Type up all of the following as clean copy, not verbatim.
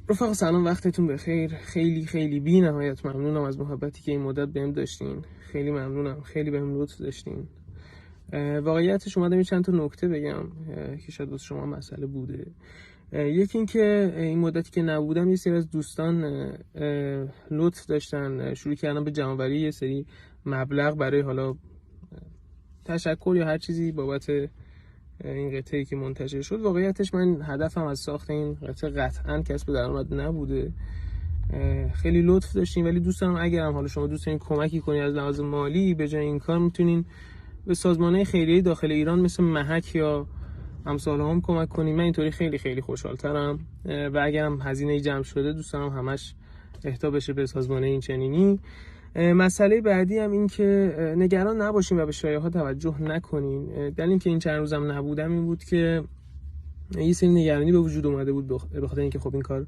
رفقا سلام، وقتتون بخیر. خیلی خیلی بی نهایت ممنونم از محبتی که این مدت بهم داشتین. خیلی ممنونم، خیلی بهم لطف داشتین. واقعیتش اومدم چند تا نکته بگم که شاید واسه شما مسئله بوده. یکی این که این مدتی که نبودم یه سری از دوستان لطف داشتن، شروع کردن به جمع‌آوری یه سری مبلغ برای حالا تشکر یا هر چیزی بابت این قطعه‌ای که منتشر شد. واقعیتش من هدفم از ساخت این قطعه قطعاً کسب درآمد نبوده. خیلی لطف داشتین، ولی دوست دارم اگرم حالا شما دوست دارین کمکی کنین از لحاظ مالی، به جای این کار میتونین به سازمان‌های خیریه داخل ایران مثل محک یا امثال هم کمک کنین. من اینطوری خیلی خیلی خوشحال‌ترم و اگرم هزینه جمع شده دوست دارم همش اهدا بشه به سازمان‌های این چنینی. مسئله بعدی هم این که نگران نباشین و به شایعات توجه نکنین. دلیل اینکه این چند روزم نبودم این بود که یه سری نگرانی به وجود اومده بود، به خاطر اینکه خب این کار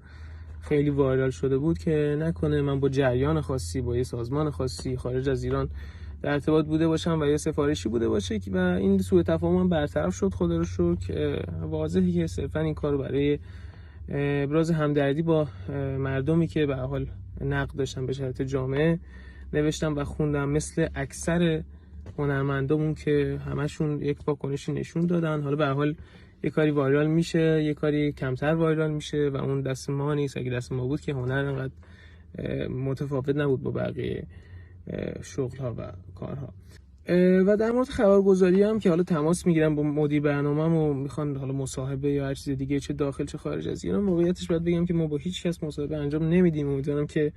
خیلی وایرال شده بود که نکنه من با جریان خاصی، با یه سازمان خاصی خارج از ایران در ارتباط بوده باشم و یه سفارشی بوده باشه و این سوء تفاهم برطرف شد. خدا رو شکر. واضحه که صرفا این کارو برای ابراز همدردی با مردمی که به هر حال نقد داشتن به شرایط جامعه نوشتم و خوندم، مثل اکثر هنرمندامون که همشون یک واکنشی نشون دادن. حالا به هر حال یه کاری وایرال میشه، یه کاری کمتر وایرال میشه و اون دست ما نیست. اگه دست ما بود که هنر انقدر متفاوت نبود با بقیه شغل ها و کارها. و در مورد خبرگزاری هم که حالا تماس میگیرم با مدیر برنامه‌م و میخوان حالا مصاحبه یا هر چیز دیگه، چه داخل چه خارج از ایران، واقعیتش باید بگم که ما با هیچ کس مصاحبه انجام نمیدیم. امیدوارم که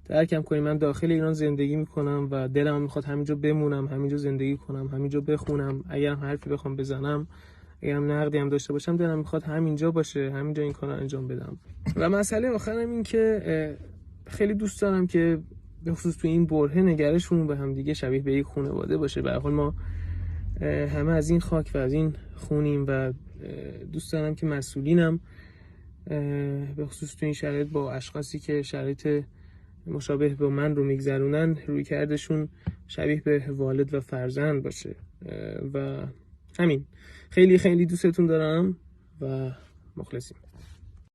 درکم کنیم. من داخل ایران زندگی میکنم و دلم میخواد همینجا بمونم، همینجا زندگی کنم، همینجا بخونم. اگرم حرفی بخوام بزنم، اگرم نقدی هم داشته باشم، دلم میخواد همینجا باشه، همینجا این کارو انجام بدم. و مسئله آخرم این که خیلی دوست دارم که به خصوص تو این برهه نگرشمون به هم دیگه شبیه به یک خانواده باشه. به هر حال ما همه از این خاک و از این خونیم و دوست دارم که مسئولینم به خصوص تو این شرایط با اشخاصی که شرایط مشابه با من رو میگذرونن روی کردشون شبیه به والد و فرزند باشه. و همین. خیلی خیلی دوستتون دارم و مخلصیم.